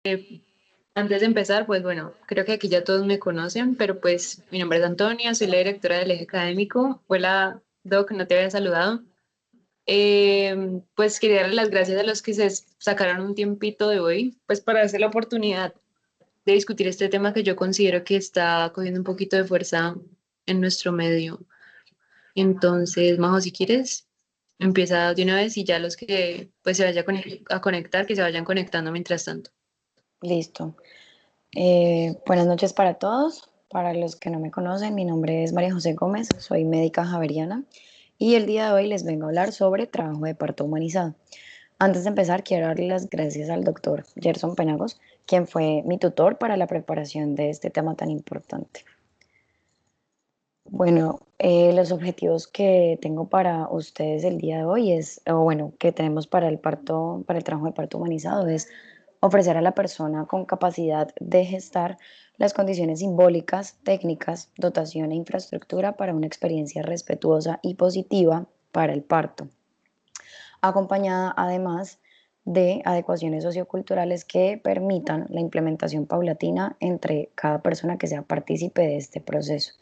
Antes de empezar, pues bueno, creo que aquí ya todos me conocen, pero pues mi nombre es Antonia, soy la directora del eje académico. Hola, Doc, no te había saludado. Pues quería darle las gracias a los que se sacaron un tiempito de hoy, pues para darse la oportunidad de discutir este tema que yo considero que está cogiendo un poquito de fuerza en nuestro medio. Entonces, Majo, si quieres, empieza de una vez y ya los que pues se vayan a conectar, que se vayan conectando mientras tanto. Listo. Buenas noches para todos. Para los que no me conocen, mi nombre es María José Gómez, soy médica javeriana y el día de hoy les vengo a hablar sobre trabajo de parto humanizado. Antes de empezar, quiero darle las gracias al doctor Gerson Penagos, quien fue mi tutor para la preparación de este tema tan importante. Bueno, los objetivos que tengo para ustedes el día de hoy o bueno, que tenemos para el parto, para el trabajo de parto humanizado es ofrecer a la persona con capacidad de gestar las condiciones simbólicas, técnicas, dotación e infraestructura para una experiencia respetuosa y positiva para el parto, acompañada además de adecuaciones socioculturales que permitan la implementación paulatina entre cada persona que sea partícipe de este proceso.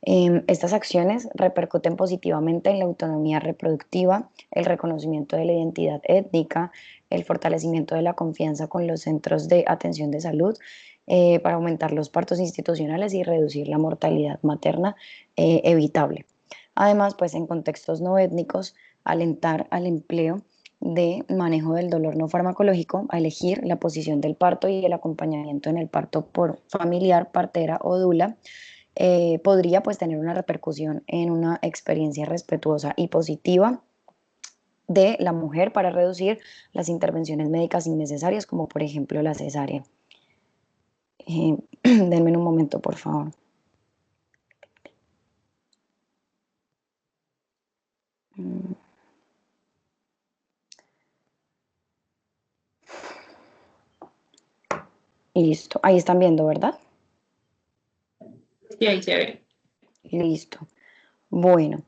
Estas acciones repercuten positivamente en la autonomía reproductiva, el reconocimiento de la identidad étnica, el fortalecimiento de la confianza con los centros de atención de salud, para aumentar los partos institucionales y reducir la mortalidad materna evitable. Además, pues en contextos no étnicos, alentar al empleo de manejo del dolor no farmacológico, a elegir la posición del parto y el acompañamiento en el parto por familiar, partera o dula, podría pues tener una repercusión en una experiencia respetuosa y positiva de la mujer para reducir las intervenciones médicas innecesarias, como por ejemplo la cesárea. Denme un momento, por favor. Mm, Y listo. Ahí están viendo, ¿verdad? Sí, ahí se ve. Listo. Bueno,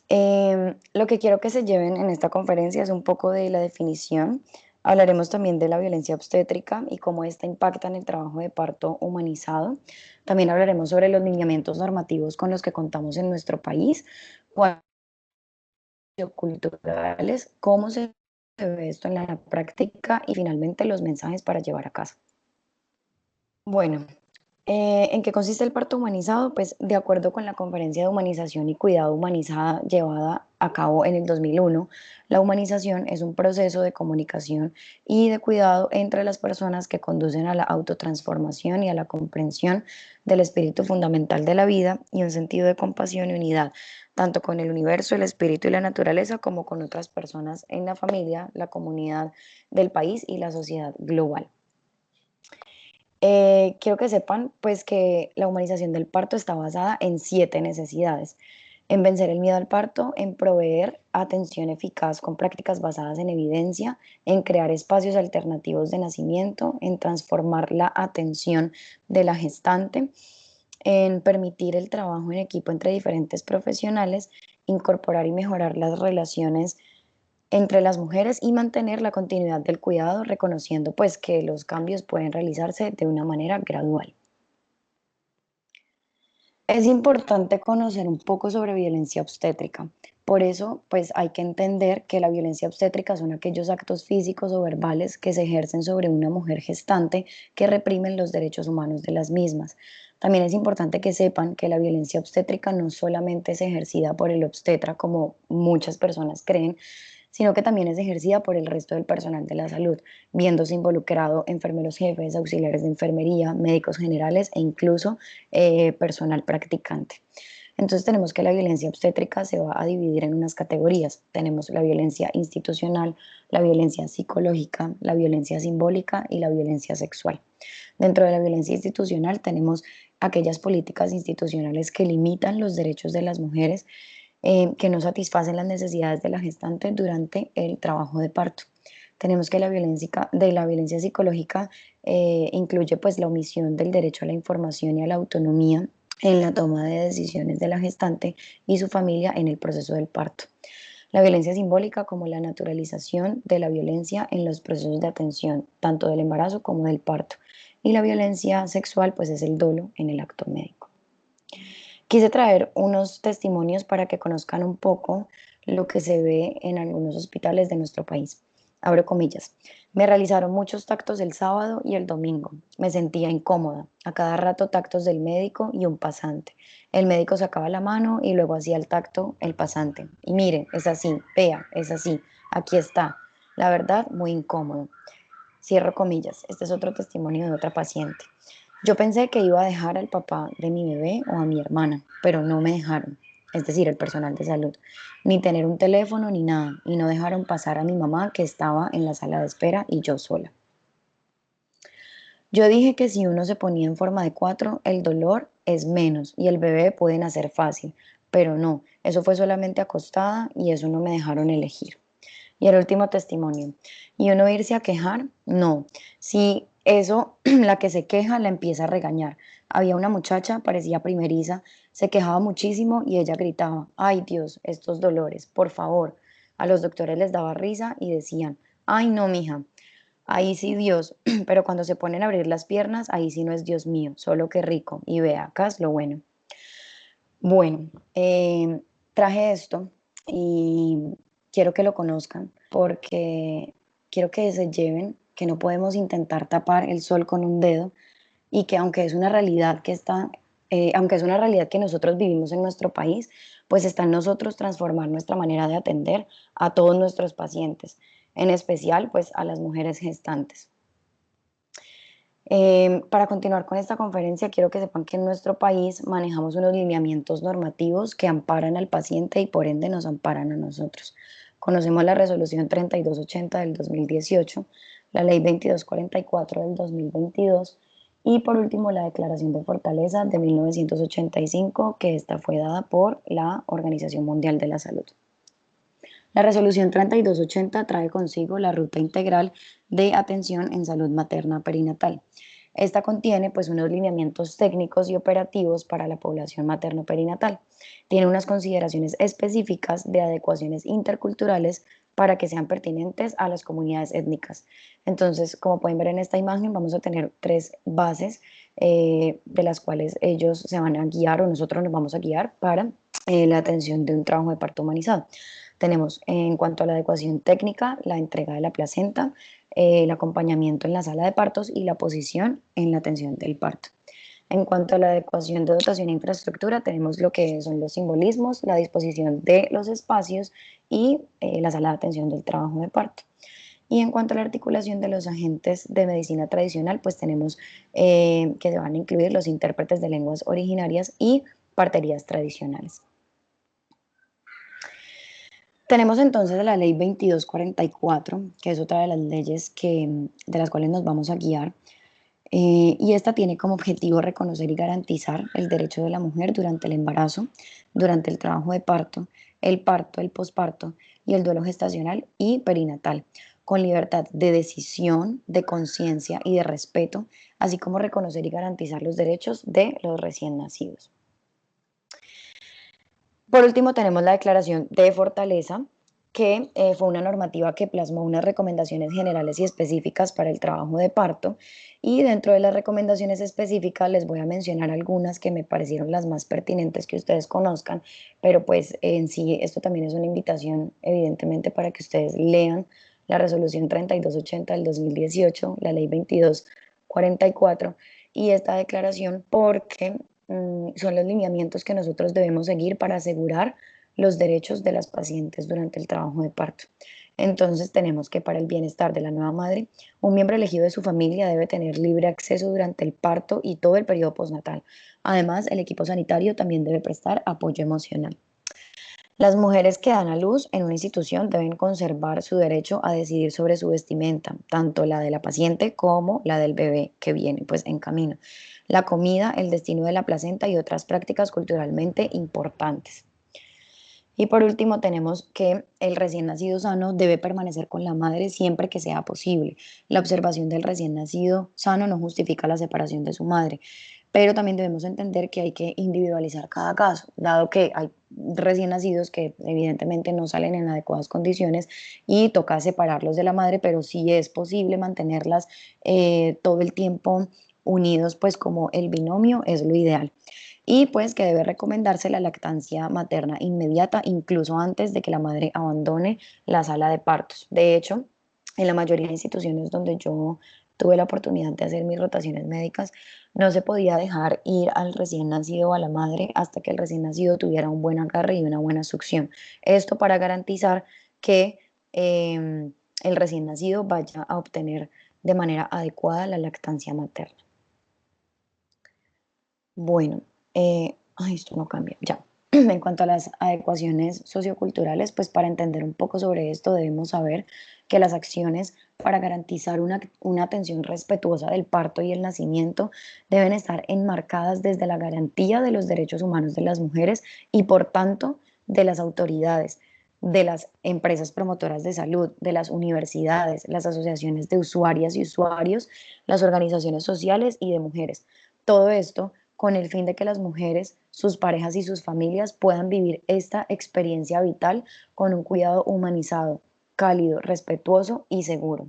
lo que quiero que se lleven en esta conferencia es un poco de la definición. Hablaremos también de la violencia obstétrica y cómo esta impacta en el trabajo de parto humanizado. También hablaremos sobre los lineamientos normativos con los que contamos en nuestro país, cuáles son culturales, cómo se ve esto en la práctica y finalmente los mensajes para llevar a casa. Bueno, ¿en qué consiste el parto humanizado? Pues de acuerdo con la Conferencia de Humanización y Cuidado Humanizada llevada a cabo en el 2001, la humanización es un proceso de comunicación y de cuidado entre las personas que conducen a la autotransformación y a la comprensión del espíritu fundamental de la vida y un sentido de compasión y unidad, tanto con el universo, el espíritu y la naturaleza, como con otras personas en la familia, la comunidad del país y la sociedad global. Quiero que sepan pues que la humanización del parto está basada en 7 necesidades: en vencer el miedo al parto, en proveer atención eficaz con prácticas basadas en evidencia, en crear espacios alternativos de nacimiento, en transformar la atención de la gestante, en permitir el trabajo en equipo entre diferentes profesionales, incorporar y mejorar las relaciones entre las mujeres y mantener la continuidad del cuidado, reconociendo pues que los cambios pueden realizarse de una manera gradual. Es importante conocer un poco sobre violencia obstétrica. Por eso, pues hay que entender que la violencia obstétrica son aquellos actos físicos o verbales que se ejercen sobre una mujer gestante que reprimen los derechos humanos de las mismas. También es importante que sepan que la violencia obstétrica no solamente es ejercida por el obstetra, como muchas personas creen, sino que también es ejercida por el resto del personal de la salud, viéndose involucrado enfermeros jefes, auxiliares de enfermería, médicos generales e incluso personal practicante. Entonces tenemos que la violencia obstétrica se va a dividir en unas categorías. Tenemos la violencia institucional, la violencia psicológica, la violencia simbólica y la violencia sexual. Dentro de la violencia institucional tenemos aquellas políticas institucionales que limitan los derechos de las mujeres, que no satisfacen las necesidades de la gestante durante el trabajo de parto. Tenemos que la violencia psicológica incluye pues la omisión del derecho a la información y a la autonomía en la toma de decisiones de la gestante y su familia en el proceso del parto. la violencia simbólica como la naturalización de la violencia en los procesos de atención, tanto del embarazo como del parto. Y la violencia sexual, pues es el dolo en el acto médico. Quise traer unos testimonios para que conozcan un poco lo que se ve en algunos hospitales de nuestro país. Abro comillas. Me realizaron muchos tactos el sábado y el domingo. Me sentía incómoda. A cada rato tactos del médico y un pasante. El médico sacaba la mano y luego hacía el tacto el pasante. Y mire, es así, vea, es así, aquí está. La verdad, muy incómodo. Cierro comillas. Este es otro testimonio de otra paciente. Yo pensé que iba a dejar al papá de mi bebé o a mi hermana, pero no me dejaron, es decir, el personal de salud, ni tener un teléfono ni nada, y no dejaron pasar a mi mamá que estaba en la sala de espera y yo sola. Yo dije que si uno se ponía en forma de cuatro, el dolor es menos y el bebé puede nacer fácil, pero no, eso fue solamente acostada y eso no me dejaron elegir. Y el último testimonio. ¿Y uno irse a quejar? No. Si eso, la que se queja la empieza a regañar. Había una muchacha, parecía primeriza, se quejaba muchísimo y ella gritaba, ay Dios, estos dolores, por favor. A los doctores les daba risa y decían, ay no, mija, ahí sí Dios, pero cuando se ponen a abrir las piernas, ahí sí no es Dios mío, solo que rico. Y vea, acá es lo bueno. Bueno, traje esto y quiero que lo conozcan porque quiero que se lleven que no podemos intentar tapar el sol con un dedo y que aunque es una realidad que aunque es una realidad que nosotros vivimos en nuestro país, pues está en nosotros transformar nuestra manera de atender a todos nuestros pacientes, en especial pues a las mujeres gestantes. Para continuar con esta conferencia, quiero que sepan que en nuestro país manejamos unos lineamientos normativos que amparan al paciente y por ende nos amparan a nosotros. Conocemos la resolución 3280 del 2018, la ley 2244 del 2022 y por último la declaración de fortaleza de 1985, que esta fue dada por la Organización Mundial de la Salud. La resolución 3280 trae consigo la ruta integral de atención en salud materna perinatal. Esta contiene pues unos lineamientos técnicos y operativos para la población materno-perinatal. Tiene unas consideraciones específicas de adecuaciones interculturales para que sean pertinentes a las comunidades étnicas. Entonces, como pueden ver en esta imagen, vamos a tener tres bases de las cuales ellos se van a guiar o nosotros nos vamos a guiar para la atención de un trabajo de parto humanizado. Tenemos en cuanto a la adecuación técnica, la entrega de la placenta, el acompañamiento en la sala de partos y la posición en la atención del parto. En cuanto a la adecuación de dotación e infraestructura, tenemos lo que son los simbolismos, la disposición de los espacios y la sala de atención del trabajo de parto. Y en cuanto a la articulación de los agentes de medicina tradicional, pues tenemos que van a incluir los intérpretes de lenguas originarias y parterías tradicionales. Tenemos entonces la ley 2244, que es otra de las leyes de las cuales nos vamos a guiar, y esta tiene como objetivo reconocer y garantizar el derecho de la mujer durante el embarazo, durante el trabajo de parto, el posparto y el duelo gestacional y perinatal, con libertad de decisión, de conciencia y de respeto, así como reconocer y garantizar los derechos de los recién nacidos. Por último, tenemos la declaración de fortaleza, que fue una normativa que plasmó unas recomendaciones generales y específicas para el trabajo de parto. Y dentro de las recomendaciones específicas les voy a mencionar algunas que me parecieron las más pertinentes que ustedes conozcan, pero pues en sí esto también es una invitación evidentemente para que ustedes lean la resolución 3280 del 2018, la ley 2244 y esta declaración porque son los lineamientos que nosotros debemos seguir para asegurar los derechos de las pacientes durante el trabajo de parto. Entonces tenemos que para el bienestar de la nueva madre, un miembro elegido de su familia debe tener libre acceso durante el parto y todo el periodo postnatal. Además, el equipo sanitario también debe prestar apoyo emocional. Las mujeres que dan a luz en una institución deben conservar su derecho a decidir sobre su vestimenta, tanto la de la paciente como la del bebé que viene pues en camino, la comida, el destino de la placenta y otras prácticas culturalmente importantes. Y por último tenemos que el recién nacido sano debe permanecer con la madre siempre que sea posible. La observación del recién nacido sano no justifica la separación de su madre. pero también debemos entender que hay que individualizar cada caso, dado que hay recién nacidos que evidentemente no salen en adecuadas condiciones y toca separarlos de la madre, pero sí es posible mantenerlas todo el tiempo unidos, pues como el binomio es lo ideal. Y pues que debe recomendarse la lactancia materna inmediata, incluso antes de que la madre abandone la sala de partos. De hecho, en la mayoría de instituciones donde yo tuve la oportunidad de hacer mis rotaciones médicas, no se podía dejar ir al recién nacido o a la madre hasta que el recién nacido tuviera un buen agarre y una buena succión. Esto para garantizar que el recién nacido vaya a obtener de manera adecuada la lactancia materna. Bueno, ay, esto no cambia, ya. En cuanto a las adecuaciones socioculturales, pues para entender un poco sobre esto debemos saber que las acciones para garantizar una atención respetuosa del parto y el nacimiento deben estar enmarcadas desde la garantía de los derechos humanos de las mujeres y por tanto de las autoridades, de las empresas promotoras de salud, de las universidades, las asociaciones de usuarias y usuarios, las organizaciones sociales y de mujeres. Todo esto con el fin de que las mujeres, sus parejas y sus familias puedan vivir esta experiencia vital con un cuidado humanizado, cálido, respetuoso y seguro.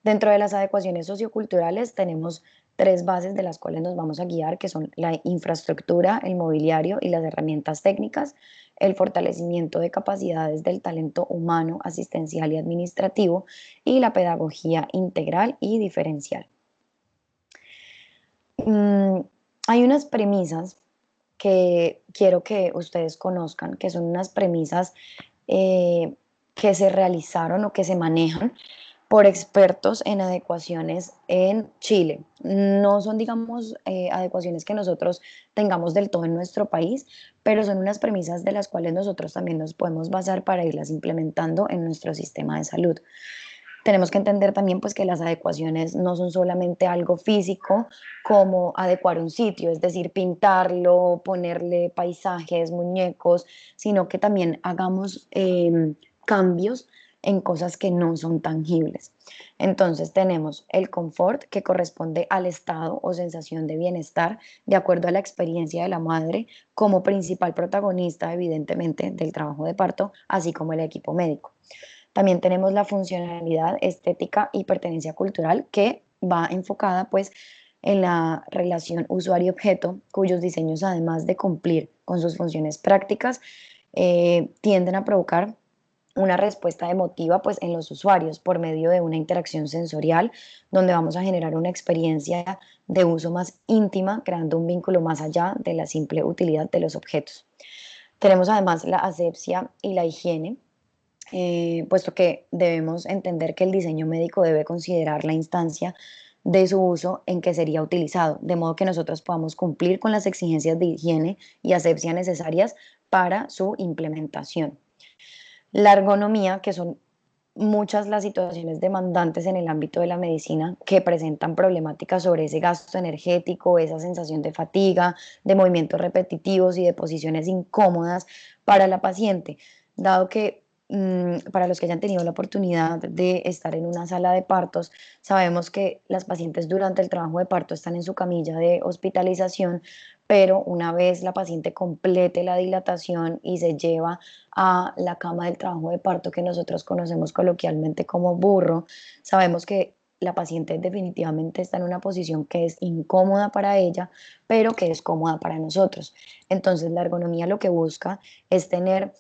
Dentro de las adecuaciones socioculturales tenemos tres bases de las cuales nos vamos a guiar, que son la infraestructura, el mobiliario y las herramientas técnicas, el fortalecimiento de capacidades del talento humano, asistencial y administrativo, y la pedagogía integral y diferencial. Mm, Hay unas premisas que quiero que ustedes conozcan, que son unas premisas eh, que se realizaron o que se manejan por expertos en adecuaciones en Chile. No son, digamos, adecuaciones que nosotros tengamos del todo en nuestro país, pero son unas premisas de las cuales nosotros también nos podemos basar para irlas implementando en nuestro sistema de salud. Tenemos que entender también pues que las adecuaciones no son solamente algo físico como adecuar un sitio, es decir, pintarlo, ponerle paisajes, muñecos, sino que también hagamos cambios en cosas que no son tangibles. Entonces tenemos el confort que corresponde al estado o sensación de bienestar de acuerdo a la experiencia de la madre como principal protagonista evidentemente del trabajo de parto, así como el equipo médico. También tenemos la funcionalidad estética y pertenencia cultural que va enfocada pues en la relación usuario-objeto, cuyos diseños además de cumplir con sus funciones prácticas, tienden a provocar una respuesta emotiva pues en los usuarios por medio de una interacción sensorial donde vamos a generar una experiencia de uso más íntima, creando un vínculo más allá de la simple utilidad de los objetos. Tenemos además la asepsia y la higiene, puesto que debemos entender que el diseño médico debe considerar la instancia de su uso en que sería utilizado, de modo que nosotros podamos cumplir con las exigencias de higiene y asepsia necesarias para su implementación. La ergonomía, que son muchas las situaciones demandantes en el ámbito de la medicina que presentan problemáticas sobre ese gasto energético, esa sensación de fatiga, de movimientos repetitivos y de posiciones incómodas para la paciente, dado que para los que hayan tenido la oportunidad de estar en una sala de partos, sabemos que las pacientes durante el trabajo de parto están en su camilla de hospitalización, pero una vez la paciente complete la dilatación y se lleva a la cama del trabajo de parto que nosotros conocemos coloquialmente como burro, sabemos que la paciente definitivamente está en una posición que es incómoda para ella, pero que es cómoda para nosotros. Entonces, la ergonomía lo que busca es tener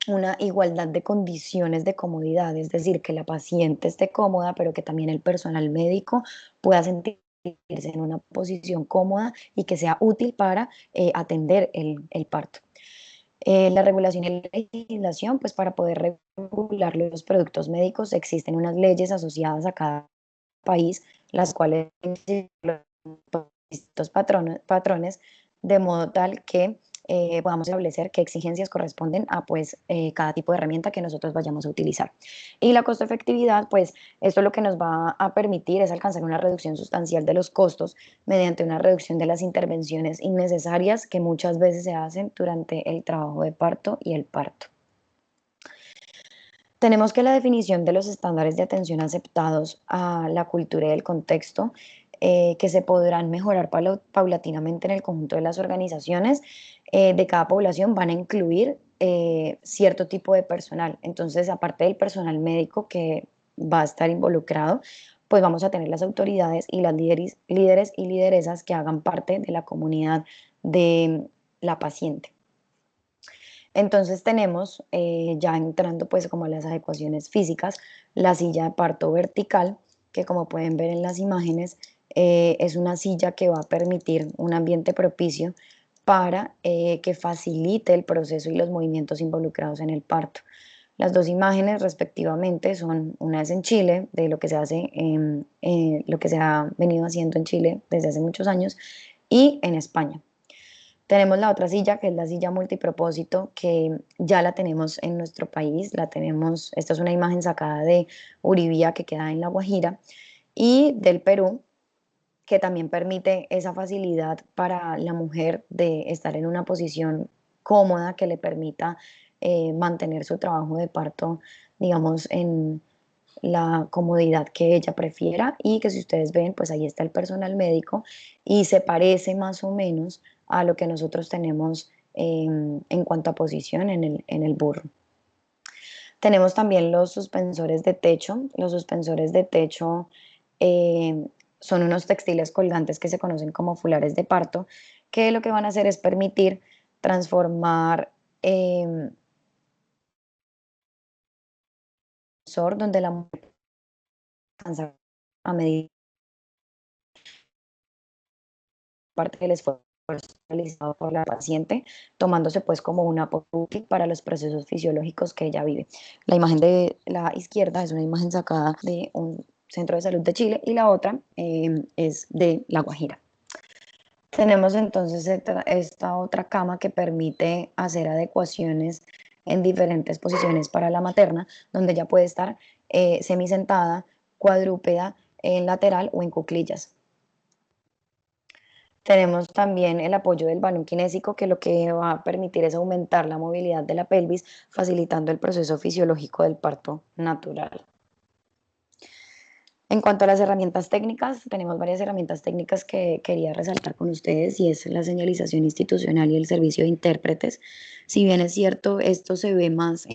una igualdad de condiciones de comodidad, es decir, que la paciente esté cómoda, pero que también el personal médico pueda sentirse en una posición cómoda y que sea útil para atender el parto. La regulación y la legislación, pues para poder regular los productos médicos existen unas leyes asociadas a cada país, las cuales los distintos patrones, de modo tal que podamos establecer qué exigencias corresponden a pues cada tipo de herramienta que nosotros vayamos a utilizar. Y la costo efectividad, pues esto lo que nos va a permitir es alcanzar una reducción sustancial de los costos mediante una reducción de las intervenciones innecesarias que muchas veces se hacen durante el trabajo de parto y el parto. Tenemos que la definición de los estándares de atención aceptados a la cultura y el contexto que se podrán mejorar paulatinamente en el conjunto de las organizaciones de cada población, van a incluir cierto tipo de personal. Entonces, aparte del personal médico que va a estar involucrado, pues vamos a tener las autoridades y las líderes y lideresas que hagan parte de la comunidad de la paciente. Entonces tenemos, ya entrando pues como a las adecuaciones físicas, la silla de parto vertical, que como pueden ver en las imágenes, es una silla que va a permitir un ambiente propicio para que facilite el proceso y los movimientos involucrados en el parto. Las dos imágenes respectivamente son, una es en Chile, de lo que se hace, lo que se ha venido haciendo en Chile desde hace muchos años, y en España. Tenemos la otra silla, que es la silla multipropósito, que ya la tenemos en nuestro país. La tenemos, esta es una imagen sacada de Uribía, que queda en La Guajira, y del Perú, que también permite esa facilidad para la mujer de estar en una posición cómoda que le permita mantener su trabajo de parto, digamos, en la comodidad que ella prefiera, y que si ustedes ven, pues ahí está el personal médico y se parece más o menos a lo que nosotros tenemos en cuanto a posición en el burro. Tenemos también los suspensores de techo. Los suspensores de techo eh, son unos textiles colgantes que se conocen como fulares de parto, que lo que van a hacer es permitir transformar donde la mujer cansa a medida parte del esfuerzo realizado por la paciente, tomándose pues como un apoyo útil para los procesos fisiológicos que ella vive. La imagen de la izquierda es una imagen sacada de un centro de salud de Chile y la otra es de La Guajira. Tenemos entonces esta otra cama que permite hacer adecuaciones en diferentes posiciones para la materna, donde ella puede estar semisentada, cuadrúpeda, en lateral o en cuclillas. Tenemos también el apoyo del balón kinésico, que lo que va a permitir es aumentar la movilidad de la pelvis, facilitando el proceso fisiológico del parto natural. En cuanto a las herramientas técnicas, tenemos varias herramientas técnicas que quería resaltar con ustedes, y es la señalización institucional y el servicio de intérpretes. Si bien es cierto, esto se ve más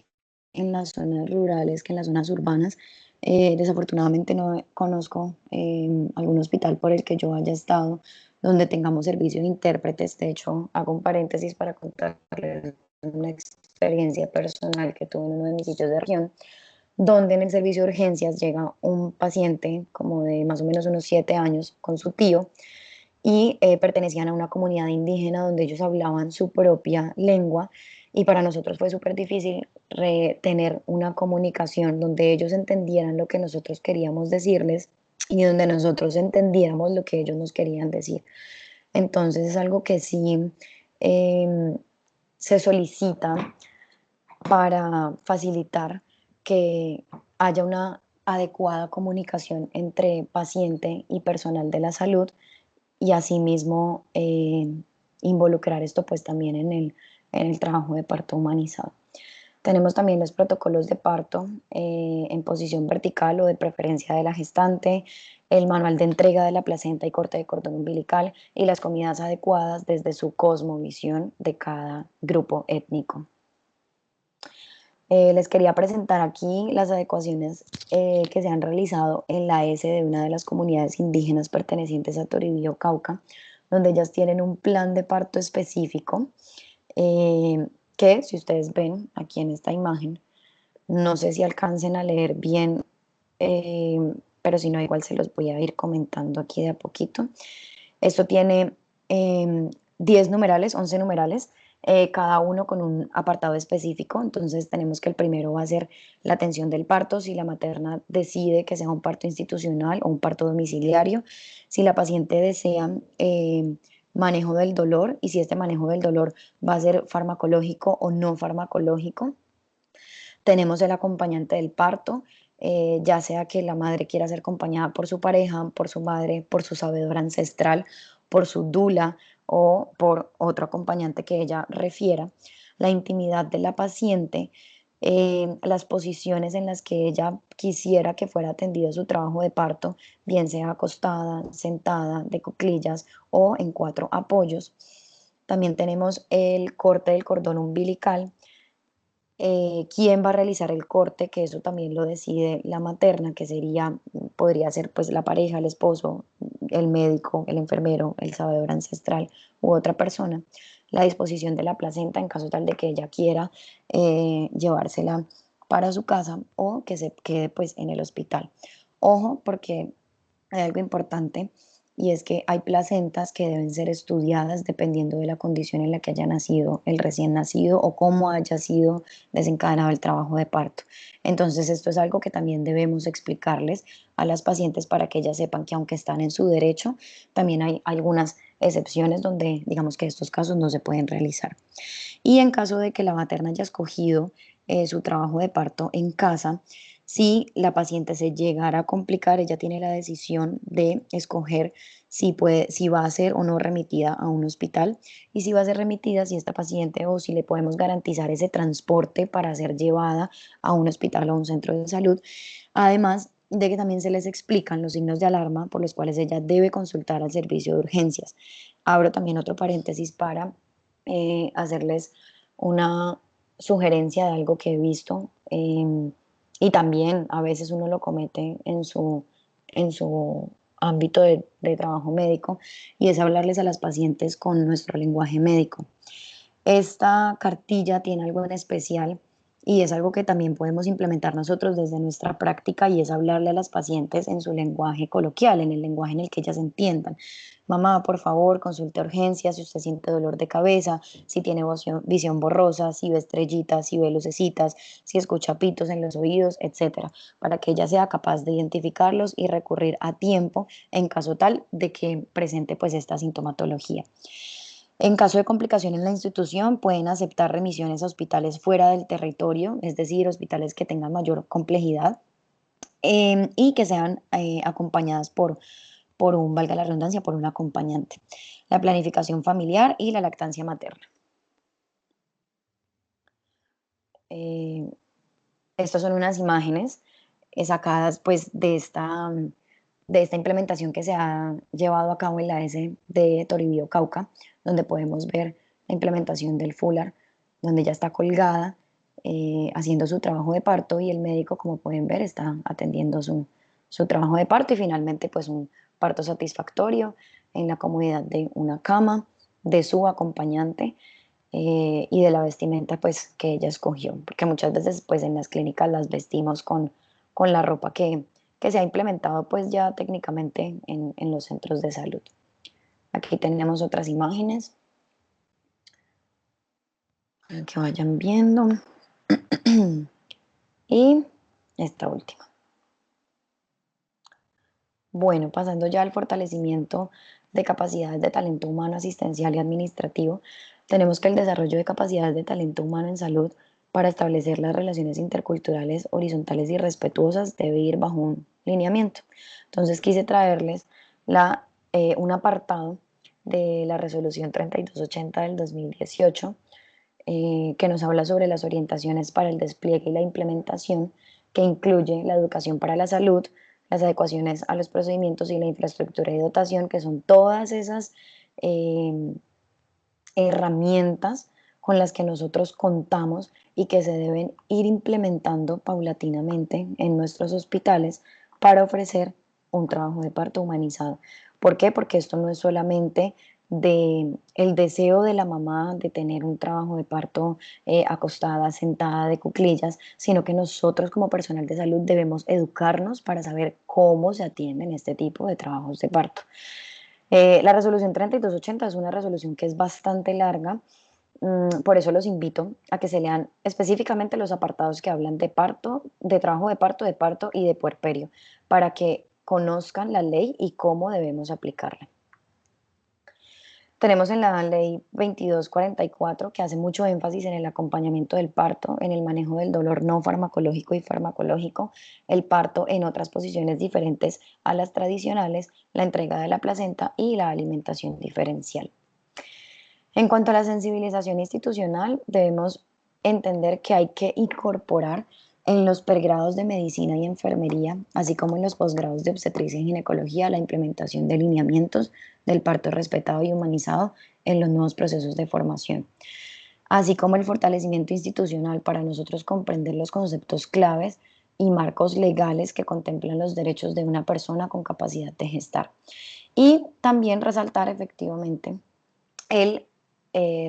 en las zonas rurales que en las zonas urbanas, desafortunadamente no conozco algún hospital por el que yo haya estado donde tengamos servicio de intérpretes. De hecho, hago un paréntesis para contarles una experiencia personal que tuve en uno de mis sitios de región, donde en el servicio de urgencias llega un paciente como de más o menos unos 7 años con su tío, y pertenecían a una comunidad indígena donde ellos hablaban su propia lengua, y para nosotros fue súper difícil tener una comunicación donde ellos entendieran lo que nosotros queríamos decirles y donde nosotros entendiéramos lo que ellos nos querían decir. Entonces es algo que sí eh, se solicita para facilitar que haya una adecuada comunicación entre paciente y personal de la salud, y asimismo involucrar esto pues también en el trabajo de parto humanizado. Tenemos también los protocolos de parto en posición vertical o de preferencia de la gestante, el manual de entrega de la placenta y corte de cordón umbilical, y las comidas adecuadas desde su cosmovisión de cada grupo étnico. Les quería presentar aquí las adecuaciones que se han realizado en la S de una de las comunidades indígenas pertenecientes a Toribío, Cauca, donde ellas tienen un plan de parto específico que, si ustedes ven aquí en esta imagen, no sé si alcancen a leer bien, eh, pero si no, igual se los voy a ir comentando aquí de a poquito. Esto tiene 10 numerales, 11 numerales, cada uno con un apartado específico. Entonces tenemos que el primero va a ser la atención del parto, si la materna decide que sea un parto institucional o un parto domiciliario, si la paciente desea manejo del dolor, y si este manejo del dolor va a ser farmacológico o no farmacológico. Tenemos el acompañante del parto, ya sea que la madre quiera ser acompañada por su pareja, por su madre, por su sabedora ancestral, por su dula o por otro acompañante que ella refiera. La intimidad de la paciente, las posiciones en las que ella quisiera que fuera atendido su trabajo de parto, bien sea acostada, sentada, de cuclillas o en cuatro apoyos. También tenemos el corte del cordón umbilical, quién va a realizar el corte, que eso también lo decide la materna, que sería, podría ser pues la pareja, el esposo, el médico, el enfermero, el sabedor ancestral u otra persona. La disposición de la placenta en caso tal de que ella quiera llevársela para su casa o que se quede pues en el hospital. Ojo, porque hay algo importante y es que hay placentas que deben ser estudiadas dependiendo de la condición en la que haya nacido el recién nacido o cómo haya sido desencadenado el trabajo de parto. Entonces, esto es algo que también debemos explicarles a las pacientes para que ellas sepan que aunque están en su derecho, también hay algunas excepciones donde digamos que estos casos no se pueden realizar. Y en caso de que la materna haya escogido su trabajo de parto en casa, si la paciente se llegara a complicar, ella tiene la decisión de escoger si va a ser o no remitida a un hospital y si va a ser remitida, si esta paciente o si le podemos garantizar ese transporte para ser llevada a un hospital o a un centro de salud. Además de que también se les explican los signos de alarma por los cuales ella debe consultar al servicio de urgencias. Abro también otro paréntesis para hacerles una sugerencia de algo que he visto y también a veces uno lo comete en su ámbito de trabajo médico y es hablarles a las pacientes con nuestro lenguaje médico. Esta cartilla tiene algo en especial y es algo que también podemos implementar nosotros desde nuestra práctica y es hablarle a las pacientes en su lenguaje coloquial, en el lenguaje en el que ellas entiendan. Mamá, por favor, consulte urgencias si usted siente dolor de cabeza, si tiene visión borrosa, si ve estrellitas, si ve lucecitas, si escucha pitos en los oídos, etcétera, para que ella sea capaz de identificarlos y recurrir a tiempo en caso tal de que presente pues esta sintomatología. En caso de complicación en la institución, pueden aceptar remisiones a hospitales fuera del territorio, es decir, hospitales que tengan mayor complejidad y que sean acompañadas por un, valga la redundancia, por un acompañante. La planificación familiar y la lactancia materna. Eh, Estas son unas imágenes sacadas pues de esta implementación que se ha llevado a cabo en la S de Toribío, Cauca, donde podemos ver la implementación del FULAR, donde ya está colgada, haciendo su trabajo de parto y el médico, como pueden ver, está atendiendo su trabajo de parto y finalmente pues un parto satisfactorio en la comodidad de una cama, de su acompañante y de la vestimenta pues que ella escogió, porque muchas veces pues en las clínicas las vestimos con la ropa que se ha implementado pues ya técnicamente en los centros de salud. Aquí tenemos otras imágenes para que vayan viendo y esta última. Bueno, pasando ya al fortalecimiento de capacidades de talento humano, asistencial y administrativo, tenemos que el desarrollo de capacidades de talento humano en salud para establecer las relaciones interculturales horizontales y respetuosas debe ir bajo un lineamiento. Entonces quise traerles un apartado de la resolución 3280 del 2018 que nos habla sobre las orientaciones para el despliegue y la implementación, que incluye la educación para la salud, las adecuaciones a los procedimientos y la infraestructura y dotación, que son todas esas eh, herramientas con las que nosotros contamos y que se deben ir implementando paulatinamente en nuestros hospitales para ofrecer un trabajo de parto humanizado. ¿Por qué? Porque esto no es solamente de el deseo de la mamá de tener un trabajo de parto acostada, sentada, de cuclillas, sino que nosotros como personal de salud debemos educarnos para saber cómo se atienden este tipo de trabajos de parto. La resolución 3280 es una resolución que es bastante larga, por eso los invito a que se lean específicamente los apartados que hablan de parto, de trabajo de parto y de puerperio, para que conozcan la ley y cómo debemos aplicarla. Tenemos en la ley 2244 que hace mucho énfasis en el acompañamiento del parto, en el manejo del dolor no farmacológico y farmacológico, el parto en otras posiciones diferentes a las tradicionales, la entrega de la placenta y la alimentación diferencial. En cuanto a la sensibilización institucional, debemos entender que hay que incorporar en los pregrados de medicina y enfermería, así como en los posgrados de obstetricia y ginecología, la implementación de lineamientos del parto respetado y humanizado en los nuevos procesos de formación, así como el fortalecimiento institucional para nosotros comprender los conceptos claves y marcos legales que contemplan los derechos de una persona con capacidad de gestar. Y también resaltar efectivamente el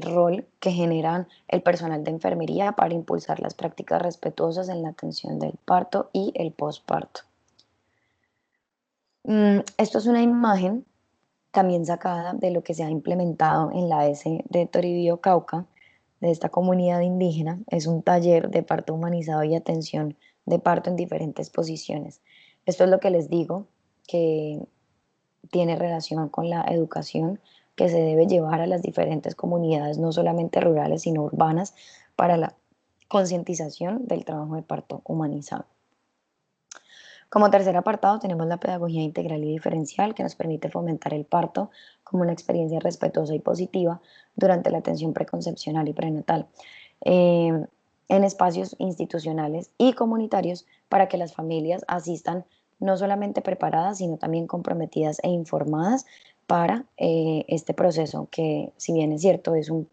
rol que generan el personal de enfermería para impulsar las prácticas respetuosas en la atención del parto y el posparto. Esto es una imagen también sacada de lo que se ha implementado en la S de Toribío, Cauca, de esta comunidad indígena. Es un taller de parto humanizado y atención de parto en diferentes posiciones. Esto es lo que les digo, que tiene relación con la educación que se debe llevar a las diferentes comunidades, no solamente rurales, sino urbanas, para la concientización del trabajo de parto humanizado. Como tercer apartado tenemos la pedagogía integral y diferencial, que nos permite fomentar el parto como una experiencia respetuosa y positiva durante la atención preconcepcional y prenatal, eh, en espacios institucionales y comunitarios para que las familias asistan no solamente preparadas, sino también comprometidas e informadas para este proceso, que si bien es cierto, es un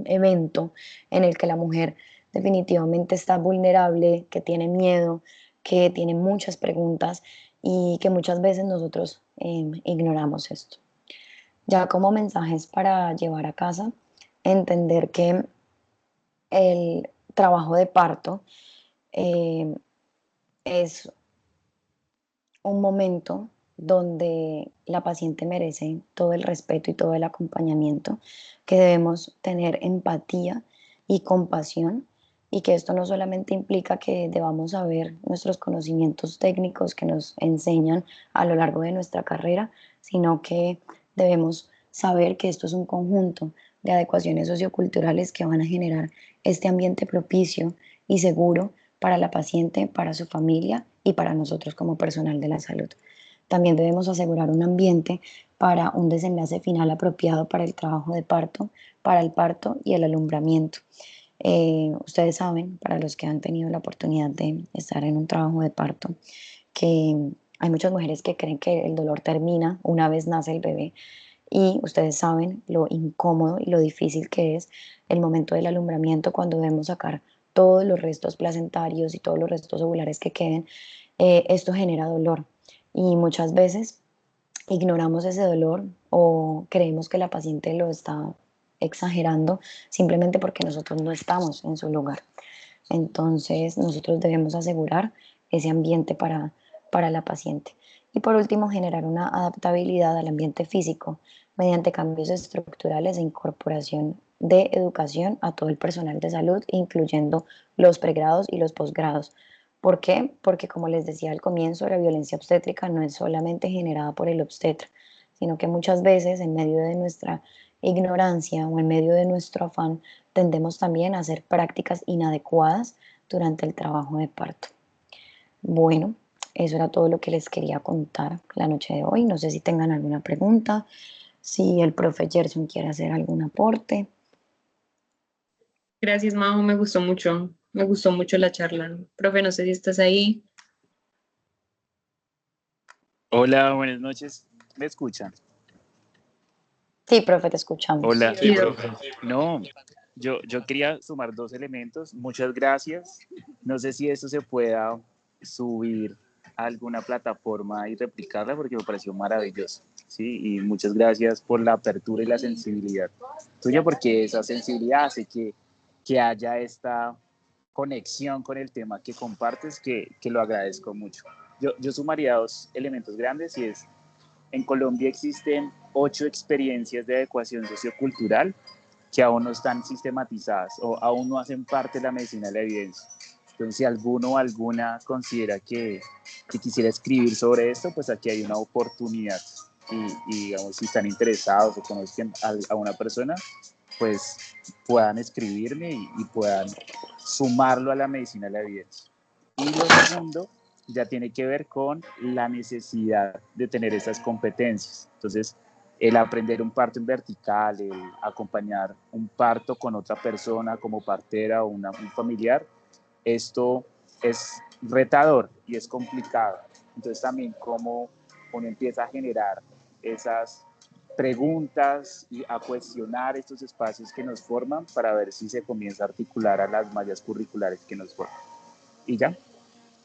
evento en el que la mujer definitivamente está vulnerable, que tiene miedo, que tiene muchas preguntas y que muchas veces nosotros ignoramos esto. Ya como mensajes para llevar a casa, entender que el trabajo de parto eh, es un momento donde la paciente merece todo el respeto y todo el acompañamiento, que debemos tener empatía y compasión, y que esto no solamente implica que debamos saber nuestros conocimientos técnicos que nos enseñan a lo largo de nuestra carrera, sino que debemos saber que esto es un conjunto de adecuaciones socioculturales que van a generar este ambiente propicio y seguro para la paciente, para su familia y para nosotros como personal de la salud. También debemos asegurar un ambiente para un desenlace final apropiado para el trabajo de parto, para el parto y el alumbramiento. Ustedes saben, para los que han tenido la oportunidad de estar en un trabajo de parto, que hay muchas mujeres que creen que el dolor termina una vez nace el bebé, y ustedes saben lo incómodo y lo difícil que es el momento del alumbramiento cuando debemos sacar todos los restos placentarios y todos los restos ovulares que queden. Esto genera dolor y muchas veces ignoramos ese dolor o creemos que la paciente lo está exagerando simplemente porque nosotros no estamos en su lugar. Entonces, nosotros debemos asegurar ese ambiente para la paciente. Y por último, generar una adaptabilidad al ambiente físico mediante cambios estructurales e incorporación de educación a todo el personal de salud, incluyendo los pregrados y los posgrados. ¿Por qué? Porque como les decía al comienzo, la violencia obstétrica no es solamente generada por el obstetra, sino que muchas veces en medio de nuestra ignorancia o en medio de nuestro afán tendemos también a hacer prácticas inadecuadas durante el trabajo de parto. Bueno, eso era todo lo que les quería contar la noche de hoy. No sé si tengan alguna pregunta, si el profe Gerson quiere hacer algún aporte. Gracias, Majo, me gustó mucho la charla. Profe, no sé si estás ahí. Hola, buenas noches. ¿Me escuchan? Sí, profe, te escuchamos. Hola. Sí, profe. No, yo quería sumar dos elementos. Muchas gracias. No sé si esto se pueda subir a alguna plataforma y replicarla porque me pareció maravilloso. Sí, y muchas gracias por la apertura y la sensibilidad tuya, porque esa sensibilidad hace que haya esta conexión con el tema que compartes, que lo agradezco mucho. Yo sumaría dos elementos grandes y es: en Colombia existen 8 experiencias de adecuación sociocultural que aún no están sistematizadas o aún no hacen parte de la medicina de la evidencia. Entonces, si alguno o alguna considera que quisiera escribir sobre esto, pues aquí hay una oportunidad. Y digamos, si están interesados o conocen a una persona, pues puedan escribirme y puedan sumarlo a la medicina de la evidencia. Y lo segundo ya tiene que ver con la necesidad de tener esas competencias. Entonces, el aprender un parto en vertical, el acompañar un parto con otra persona como partera o un familiar, esto es retador y es complicado. Entonces también cómo uno empieza a generar esas preguntas y a cuestionar estos espacios que nos forman para ver si se comienza a articular a las mallas curriculares que nos forman. Y ya,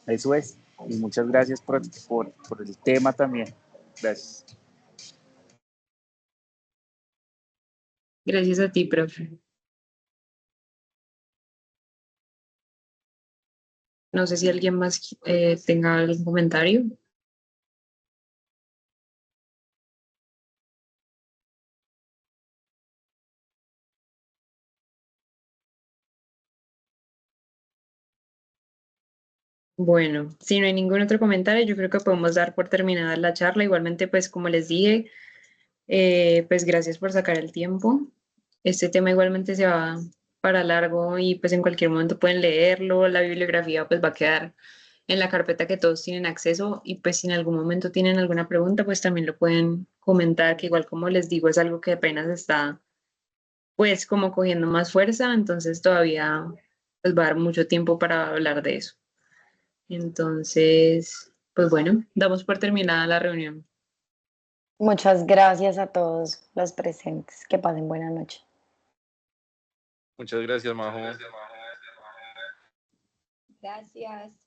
eso es. Y muchas gracias por el tema también. Gracias. Gracias a ti, profe. No sé si alguien más tenga algún comentario. Bueno, si no hay ningún otro comentario, yo creo que podemos dar por terminada la charla. Igualmente, pues como les dije, pues gracias por sacar el tiempo. Este tema igualmente se va para largo y pues en cualquier momento pueden leerlo. La bibliografía pues va a quedar en la carpeta que todos tienen acceso y pues si en algún momento tienen alguna pregunta, pues también lo pueden comentar, que igual como les digo, es algo que apenas está pues como cogiendo más fuerza, entonces todavía pues va a dar mucho tiempo para hablar de eso. Entonces, pues bueno, damos por terminada la reunión. Muchas gracias a todos los presentes. Que pasen buena noche. Muchas gracias, Majo. Gracias.